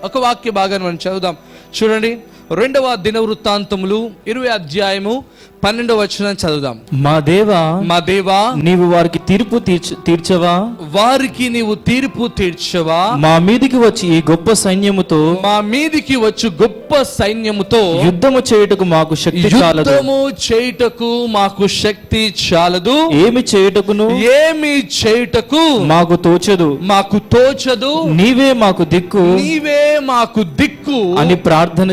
ఒక వాక్య భాగాన్ని మనం చదువుదాం. చూడండి, 2వ దినవృత్తాంతములు 20వ అధ్యాయము 12వ వచనం చదువుదాం. మా దేవా నీవు వారికి తీర్పు తీర్చవా, వారికి నీవు తీర్పు తీర్చవా, మా మీదికి వచ్చి ఈ గొప్ప సైన్యముతో, మా మీదికి వచ్చి గొప్ప సైన్యముతో యుద్ధము చేయుటకు మాకు శక్తి చాలదు, యుద్ధము చేయుటకు మాకు శక్తి చాలదు, ఏమి చేయుటకు మాకు తోచదు, నీవే మాకు దిక్కు అని ప్రార్థన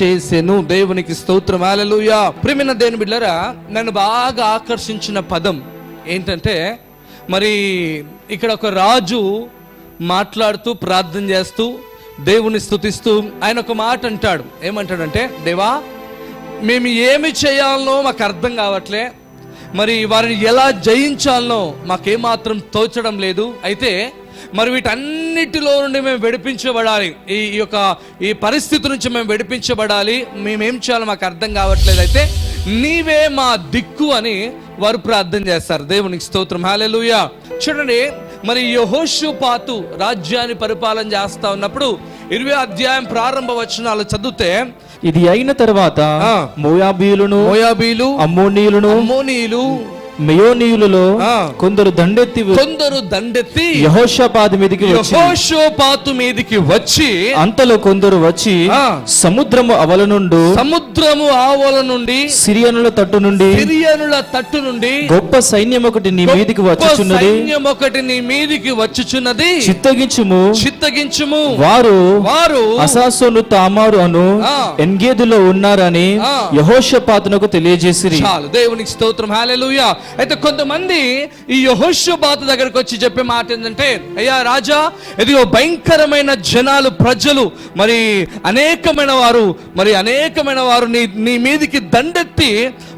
చేసెను. దేవునికి స్తోత్రం. హల్లెలూయా. ప్రియమైన దేవుని బిడ్డలారా, నన్ను బాగా ఆకర్షించిన పదం ఏంటంటే, మరి ఇక్కడ ఒక రాజు మాట్లాడుతూ ప్రార్థన చేస్తూ దేవుని స్తుతిస్తూ ఆయన ఒక మాట అంటాడు. ఏమంటాడంటే, దేవా మేము ఏమి చేయాలనో మాకు అర్థం కావట్లే, మరి వారిని ఎలా జయించాలనో మాకేమాత్రం తోచడం లేదు. అయితే మరి వీటన్నిటిలో నుండి మేము విడిపించబడాలి, ఈ పరిస్థితి నుంచి మేము విడిపించబడాలి, మేమేం చేయాలో మాకు అర్థం కావట్లేదు, అయితే నీవే మా దిక్కు అని వారు ప్రార్థన చేస్తారు. దేవునికి స్తోత్రం. హల్లెలూయా. చూడండి, మరి యెహోషాపాతు రాజ్యాన్ని పరిపాలన చేస్తా ఉన్నప్పుడు 20వ అధ్యాయం ప్రారంభ వచనాలు చదివితే, ఇది అయిన తర్వాత మోయాబీయులు అమ్మోనీయులు మెయోనీయులలో కొందరు దండెత్తి యెహోషాపాతు మీదికి వచ్చి అంతలో కొందరు వచ్చి సముద్రము ఆవల నుండి సిరియనుల తట్టు నుండి గొప్ప సైన్యం ఒకటి నీ మీదికి వచ్చుచున్నది, చిత్తగించుము, వారు అసాసోను తామారు అను ఎన్గేదులో ఉన్నారని యెహోషాపాతునకు తెలియజేసిరి. చాలు. దేవునికి స్తోత్రం. హల్లెలూయా. అయితే కొంతమంది ఈ యెహోషాపాతు దగ్గరకు వచ్చి చెప్పే మాట ఏంటంటే, అయ్యా రాజా, ఇదిగో భయంకరమైన జనాలు, ప్రజలు, మరి అనేకమైన వారు నీ మీదికి దండెత్తి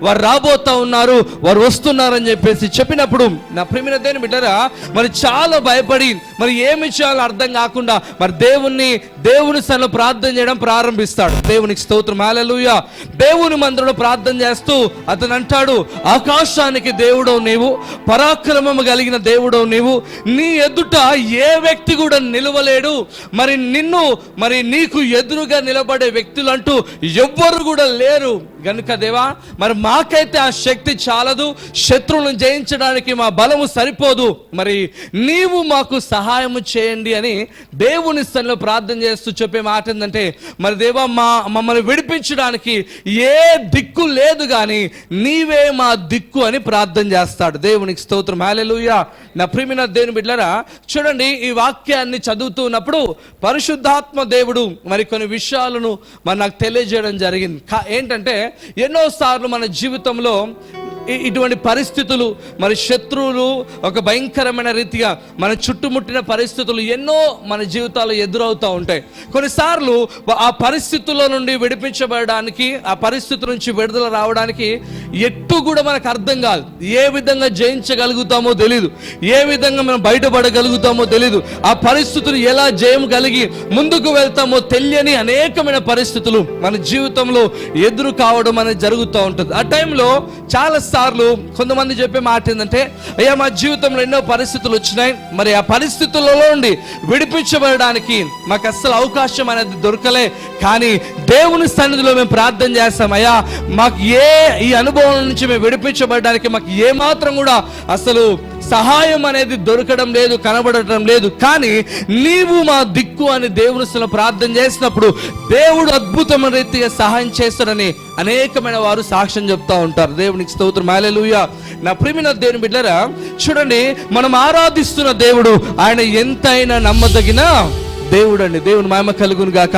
వారు రాబోతా ఉన్నారు, వారు వస్తున్నారని చెప్పినప్పుడు నా ప్రియమైన దేవుని బిడ్డరా, మరి చాలా భయపడి మరి ఏమి చేయాలో అర్థం కాకుండా మరి దేవుని సన్నిధిలో ప్రార్థన చేయడం ప్రారంభిస్తాడు. దేవునికి స్తోత్రం. హల్లెలూయా. దేవుని మందిరంలో ప్రార్థన చేస్తూ అతను అంటాడు, ఆకాశానికి దేవుడవు నీవు, పరాక్రమము కలిగిన దేవుడవు నీవు, నీ ఎదుట ఏ వ్యక్తి కూడా నిలవలేడు, మరి నీకు ఎదురుగా నిలబడే వ్యక్తులంటూ ఎవ్వరు కూడా లేరు గనుక దేవా, మరి మాకైతే ఆ శక్తి చాలదు, శత్రువులను జయించడానికి మా బలము సరిపోదు, మరి నీవు మాకు సహాయము చేయండి అని దేవుని సన్నిధిలో ప్రార్థన చేస్తూ చెప్పే మాట ఏంటంటే, మరి దేవా మమ్మల్ని విడిపించడానికి ఏ దిక్కు లేదు కానీ నీవే మా దిక్కు అని ప్రార్థన చేస్తాడు. దేవునికి స్తోత్రం. హల్లెలూయా. నా ప్రియమైన దేవుని బిడ్డలారా, చూడండి, ఈ వాక్యాన్ని చదువుతున్నప్పుడు పరిశుద్ధాత్మ దేవుడు మరి కొన్ని విషయాలను మరి నాకు తెలియజేయడం జరిగింది. ఏంటంటే, ఎన్నోసార్లు మన జీవితంలో ఇటువంటి పరిస్థితులు, మరి శత్రువులు ఒక భయంకరమైన రీతిగా మన చుట్టుముట్టిన పరిస్థితులు ఎన్నో మన జీవితాలు ఎదురవుతూ ఉంటాయి. కొన్నిసార్లు ఆ పరిస్థితుల్లో నుండి విడిపించబడడానికి, ఆ పరిస్థితి నుంచి విడుదల రావడానికి ఎట్టు కూడా మనకు అర్థం కాదు. ఏ విధంగా జయించగలుగుతామో తెలీదు, ఏ విధంగా మనం బయటపడగలుగుతామో తెలీదు, ఆ పరిస్థితులు ఎలా జయం కలిగి ముందుకు వెళ్తామో తెలియని అనేకమైన పరిస్థితులు మన జీవితంలో ఎదురు కావడం అనేది జరుగుతూ ఉంటుంది. ఆ టైంలో చాలా సార్లు కొంతమంది చెప్పే మాట ఏంటంటే, అయ్యా మా జీవితంలో ఎన్నో పరిస్థితులు వచ్చినాయి, మరి ఆ పరిస్థితులలో నుండి విడిపించబడడానికి మాకు అస్సలు అవకాశం అనేది దొరకలే, కానీ దేవుని సన్నిధిలో మేము ప్రార్థన చేస్తాం, అయ్యా మాకు ఈ అనుభవం నుంచి మేము విడిపించబడడానికి మాకు ఏమాత్రం కూడా అసలు సహాయం అనేది దొరకడం లేదు, కనబడటం లేదు, కానీ నీవు మా దిక్కు అని దేవుని సన్నిధిలో ప్రార్థన చేసినప్పుడు దేవుడు అద్భుతమైన రీతిగా సహాయం చేస్తాడని అనేకమైన వారు సాక్ష్యం చెప్తా ఉంటారు. దేవునికి స్తోత్రం. హల్లెలూయా. నా ప్రియమైన దేవుని బిడ్డలారా, చూడండి, మనం ఆరాధిస్తున్న దేవుడు ఆయన ఎంతైనా నమ్మదగిన దేవుడు అండి. దేవుని మహిమ కలుగును గాక.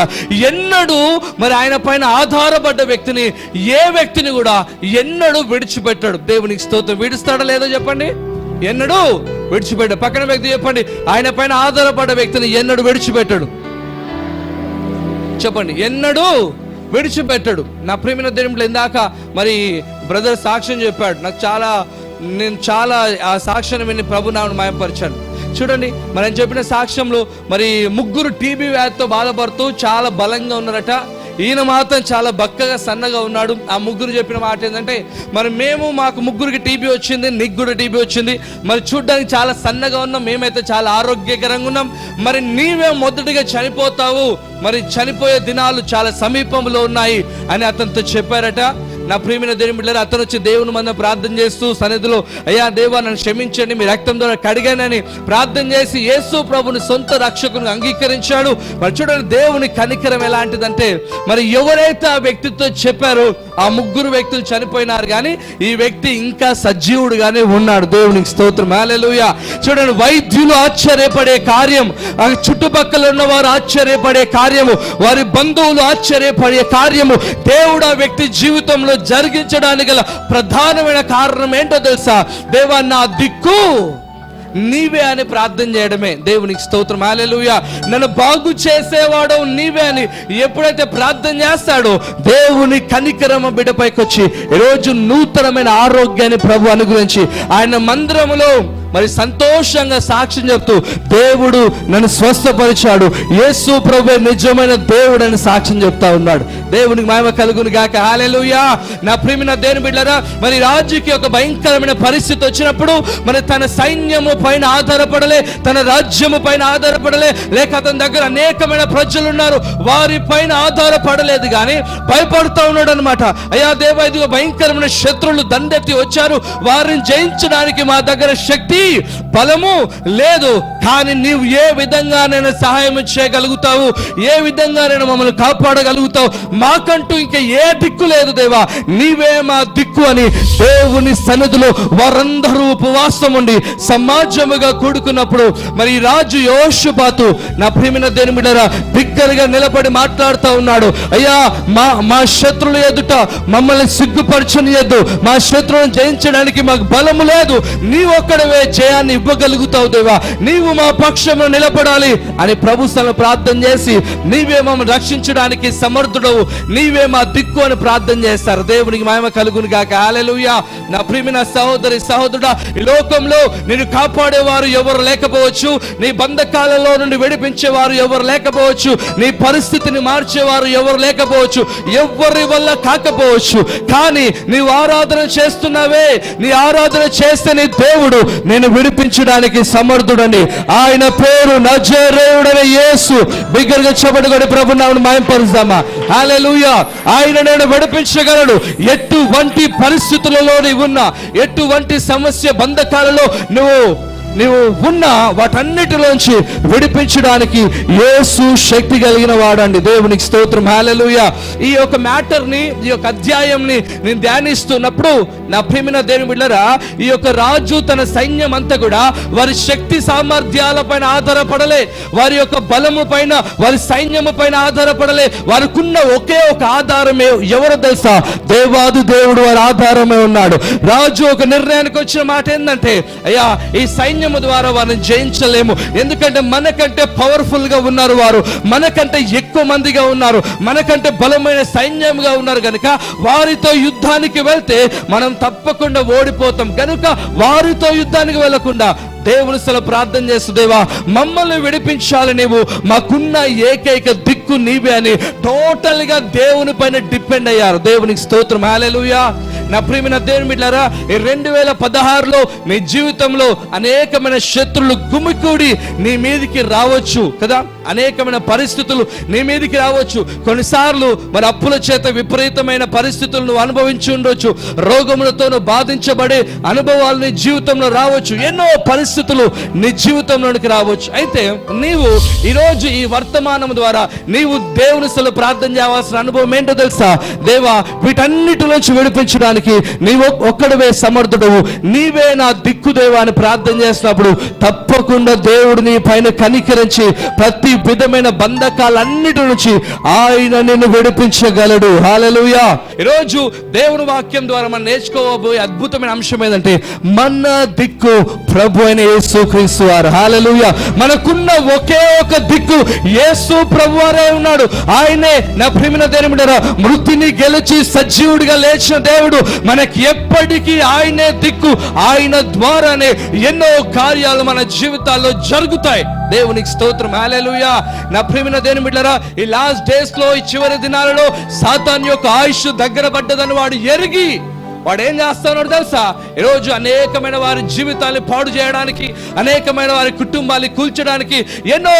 ఎన్నడూ మరి ఆయన పైన ఆధారపడ్డ వ్యక్తిని, ఏ వ్యక్తిని కూడా ఎన్నడూ విడిచిపెట్టాడు. దేవునికి స్తోత్రం. విడుస్తాడా లేదో చెప్పండి. ఎన్నడూ విడిచిపెట్టాడు. పక్కన వ్యక్తి చెప్పండి, ఆయన పైన ఆధారపడ్డ వ్యక్తిని ఎన్నడూ విడిచిపెట్టాడు. చెప్పండి, ఎన్నడూ విడిచిపెట్టాడు. నా ప్రియమైన దేవుడు, ఇందాక మరి బ్రదర్ సాక్ష్యం చెప్పాడు, నేను చాలా ఆ సాక్ష్యాన్ని విని ప్రభు నామమును మహిమపరిచాను. చూడండి, మనం చెప్పిన సాక్ష్యంలో మరి 3 టీబీ వ్యాధితో బాధపడుతూ చాలా బలంగా ఉన్నారట. ఈయన మాత్రం చాలా బక్కగా సన్నగా ఉన్నాడు. ఆ ముగ్గురు చెప్పిన మాట ఏంటంటే, మరి మాకు ముగ్గురికి టీబీ వచ్చింది, నీకు కూడా టీబీ వచ్చింది, మరి చూడ్డానికి చాలా సన్నగా ఉన్నాం, మేమైతే చాలా ఆరోగ్యకరంగా ఉన్నాం, మరి నీవే మొదటిగా చనిపోతావు, మరి చనిపోయే దినాలు చాలా సమీపంలో ఉన్నాయి అని అతనితో చెప్పారట. నా ప్రియమైన దేవుని బిడ్డలారా, అతను వచ్చి దేవుని మంద ప్రార్థన చేస్తూ సన్నిధిలో, అయ్యా దేవా నన్ను క్షమించండి, మీ రక్తం ద్వారా కడిగానని ప్రార్థన చేసి యేసు ప్రభుని సొంత రక్షకుని అంగీకరించాడు. మరి చూడండి, దేవుని కనికరం ఎలాంటిదంటే, మరి ఎవరైతే ఆ వ్యక్తితో చెప్పారో ఆ ముగ్గురు వ్యక్తులు చనిపోయినారు, కానీ ఈ వ్యక్తి ఇంకా సజీవుడుగానే ఉన్నాడు. దేవునికి స్తోత్రం, హల్లెలూయా. చూడండి, వైద్యులు ఆశ్చర్యపడే కార్యం, ఆ చుట్టుపక్కల ఉన్న వారు ఆశ్చర్యపడే కార్యము, వారి బంధువులు ఆశ్చర్యపడే కార్యము దేవుడు ఆ వ్యక్తి జీవితంలో జరిగించడానికి గల ప్రధానమైన కారణం ఏంటో తెలుసా? దేవా నా దిక్కు నీవే అని ప్రార్థన చేయడమే. దేవునికి స్తోత్రం, హల్లెలూయా. నన్ను బాగు చేసేవాడు నీవే అని ఎప్పుడైతే ప్రార్థన చేస్తాడో దేవుని కనికరమ బిడ్డపైకి వచ్చి ఈరోజు నూతనమైన ఆరోగ్యాన్ని ప్రభు అనుగ్రహించి ఆయన మందిరములో మరి సంతోషంగా సాక్ష్యం చెప్తూ దేవుడు నన్ను స్వస్థపరిచాడు, యేసు ప్రభువే నిజమైన దేవుడు అని సాక్ష్యం చెప్తా ఉన్నాడు. దేవునికి మహిమ కలుగును గాక, హల్లెలూయా. నా ప్రియమైన దేవుని బిడ్డలారా, మరి రాజుకి ఒక భయంకరమైన పరిస్థితి వచ్చినప్పుడు మరి తన సైన్యము పైన ఆధారపడలే, తన రాజ్యము పైన ఆధారపడలే, లేక అతని దగ్గర అనేకమైన ప్రజలు ఉన్నారు వారి పైన ఆధారపడలేదు, కానీ భయపడుతూ ఉన్నాడు అనమాట. అయ్యా దేవా, ఇదిగో భయంకరమైన శత్రువులు దండెత్తి వచ్చారు, వారిని జయించడానికి మా దగ్గర శక్తి బలము లేదు, కానీ నీవు ఏ విధంగా నేను సహాయం చేయగలుగుతావు, ఏ విధంగా నేను మమ్మల్ని కాపాడగలుగుతావు, మాకంటూ ఇంకా ఏ దిక్కు లేదు దేవా, నీవే మా దిక్కు అని దేవుని సన్నిధిలో వారందరూ ఉపవాసం ఉండి సమాజముగా కూడుకున్నప్పుడు మరి రాజు యెహోషాపాతు, నా ప్రియమైన దేవుని బిడ్డలారా, బిగ్గరగా నిలబడి మాట్లాడుతూ ఉన్నాడు. అయ్యా మా శత్రువుల ఎదుట మమ్మల్ని సిగ్గుపరచనియద్దు, మా శత్రువులను జయించడానికి మాకు బలము లేదు, నీవు ఒక్కడవే జయాన్ని ఇవ్వగలుగుతావు దేవా, నీవు మా పక్షంలో నిలబడాలి అని ప్రభు సన్నిధిలో ప్రార్థన చేసి నీవే మమ్మల్ని రక్షించడానికి సమర్థుడవు, నీవే మా దిక్కు అని ప్రార్థన చేస్తారు. దేవునికి మహిమ కలుగును గాక, హల్లెలూయా. నా ప్రియమైన సహోదరి సహోదరుడా, ఈ లోకంలో నిన్ను కాపాడేవారు ఎవరు లేకపోవచ్చు, నీ బంధకాలలో నుండి విడిపించేవారు ఎవరు లేకపోవచ్చు, నీ పరిస్థితిని మార్చేవారు ఎవరు లేకపోవచ్చు, ఎవరి వల్ల కాకపోవచ్చు, కానీ నీవు ఆరాధన చేస్తున్నావే, నీ ఆరాధన చేస్తే నీ దేవుడు నేను విడిపించడానికి సమర్థుడని, ఆయన పేరు నజరేయుడైన యేసు. బిగ్గరగా చెప్పబడి ప్రభు నామమును మహిమపరుద్దామా, హల్లెలూయా. ఆయన నేను విడిపించగలడు. ఎటువంటి పరిస్థితులలో నీవు ఉన్నా, ఎటువంటి సమస్య బంధకాలలో నువ్వు ఉన్న వాటన్నిటిలోంచి విడిపించడానికి యేసు శక్తి కలిగిన వాడండి. దేవునికి స్తోత్రం, హల్లెలూయా. ఈ యొక్క మ్యాటర్ని, ఈ యొక్క అధ్యాయంని నేను ధ్యానిస్తున్నప్పుడు నా ప్రియమైన దేవుని బిడ్డలారా, ఈ యొక్క రాజు తన సైన్యం అంతా కూడా వారి శక్తి సామర్థ్యాల పైన ఆధారపడలే, వారి యొక్క బలము పైన, వారి సైన్యము పైన ఆధారపడలే. వారికున్న ఒకే ఒక ఆధారమే ఎవరో తెలుసా? దేవాది దేవుడు వారి ఆధారమే ఉన్నాడు. రాజు ఒక నిర్ణయానికి వచ్చిన మాట ఏంటంటే, అయ్యా ఈ సైన్యం ద్వారా వారిని జయించలేము, ఎందుకంటే మనకంటే పవర్ఫుల్ గా ఉన్నారు వారు, మనకంటే ఎక్కువ మందిగా ఉన్నారు, మనకంటే బలమైన సైన్యంగా ఉన్నారు కనుక వారితో యుద్ధానికి వెళ్తే మనం తప్పకుండా ఓడిపోతాం, కనుక వారితో యుద్ధానికి వెళ్ళకుండా దేవుని సల ప్రార్థన చేస్తూ, దేవా మమ్మల్ని విడిపించాలి, నీవు మాకున్న ఏకైక దిక్కు నీవే అని టోటల్ గా దేవుని పైన డిపెండ్ అయ్యారు. దేవునికి స్తోత్రం, హల్లెలూయా. నా ప్రియమైన దేవుని బిడ్డలారా, ఈ 2016లో మీ జీవితంలో అనేకమైన శత్రువులు గుమికూడి నీ మీదికి రావచ్చు కదా, అనేకమైన పరిస్థితులు నీ మీదికి రావచ్చు. కొన్నిసార్లు మరి అప్పుల చేత విపరీతమైన పరిస్థితులను అనుభవించి ఉండొచ్చు, రోగములతోనూ బాధించబడే అనుభవాలు నీ జీవితంలో రావచ్చు, ఎన్నో పరిస్థితులు నీ జీవితంలోనికి రావచ్చు. అయితే నీవు ఈరోజు ఈ వర్తమానం ద్వారా నీవు దేవుని సన్నిధిలో ప్రార్థన చేయాల్సిన అనుభవం ఏంటో తెలుసా? దేవా వీటన్నిటి నుంచి విడిపించడానికి నీవు ఒక్కడవే సమర్థుడవు, నీవే నా దిక్కు దేవా అని ప్రార్థన చేసినప్పుడు తప్పకుండా దేవుడు నీ పైన కనికరించి ప్రతి విధమైన బంధకాలన్నిటి నుంచి ఆయన నిన్ను విడిపించగలడు. హల్లెలూయా. ఈరోజు దేవుని వాక్యం ద్వారా మనం నేర్చుకోబోయే అద్భుతమైన అంశం ఏంటంటే, మన దిక్కు ప్రభు అయిన యేసుక్రీస్తు వారు. హల్లెలూయా. మనకున్న ఒకే ఒక దిక్కు యేసు ప్రభు వారే ఉన్నాడు. ఆయనే నా ప్రియమైన దేవుని బిడ్డలారా, మృతిని గెలిచి సజీవుడిగా లేచిన దేవుడు, మనకి ఎప్పటికీ ఆయనే దిక్కు, ఆయన ద్వారానే ఎన్నో కార్యాలు మన జీవితాల్లో జరుగుతాయి. దేవునికి స్తోత్రం, హల్లెలూయా. నా ప్రియమైన దేవుని బిడ్డలారా, ఈ లాస్ట్ డేస్ లో, ఈ చివరి దినాలలో సాతాను యొక్క ఆయుష్ దగ్గర పడ్డదని వాడు ఎరిగి వాడు ఏం చేస్తున్నాడు తెలుసా? ఈరోజు అనేకమైన వారి జీవితాన్ని పాడు చేయడానికి, అనేకమైన వారి కుటుంబాన్ని కూల్చడానికి ఎన్నో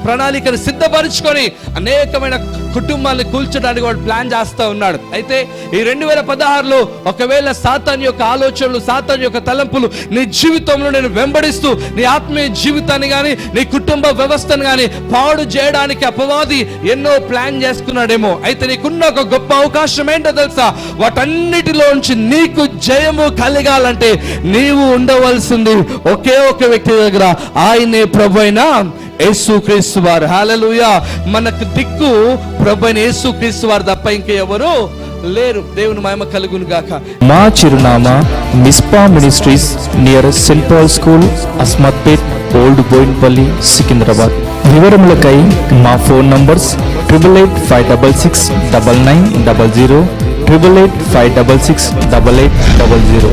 ప్రణాళికలు సిద్ధపరచుకొని అనేకమైన కుటుంబాన్ని కూల్చడానికి వాడు ప్లాన్ చేస్తూ ఉన్నాడు. అయితే ఈ 2016లో ఒకవేళ సాతాను యొక్క ఆలోచనలు, సాతాను యొక్క తలంపులు నీ జీవితంలో నేను వెంబడిస్తూ నీ ఆత్మీయ జీవితాన్ని కానీ, నీ కుటుంబ వ్యవస్థను కానీ పాడు చేయడానికి అపవాది ఎన్నో ప్లాన్ చేసుకున్నాడేమో. అయితే నీకున్న ఒక గొప్ప అవకాశం ఏంటో తెలుసా? వాటన్నిటిలోంచి నీకు జయము కలగాలంటే నీవు ఉండవలసింది ఒకే ఒక వ్యక్తి దగ్గర, ఆయనే ప్రభువైన యేసుక్రీస్తు వారు. హల్లెలూయా. మనకు దిక్కు ప్రభువైన యేసుక్రీస్తు వారు తప్ప ఇంకెవరు లేరు. దేవుని మహిమ కలుగును గాక. మా చిరునామా Mizpah ministries, near Saint Paul school, Asmatpet, old Boinpally, Secunderabad. వివరములకై మా ఫోన్ నంబర్స్ 8885669900, 8885668800.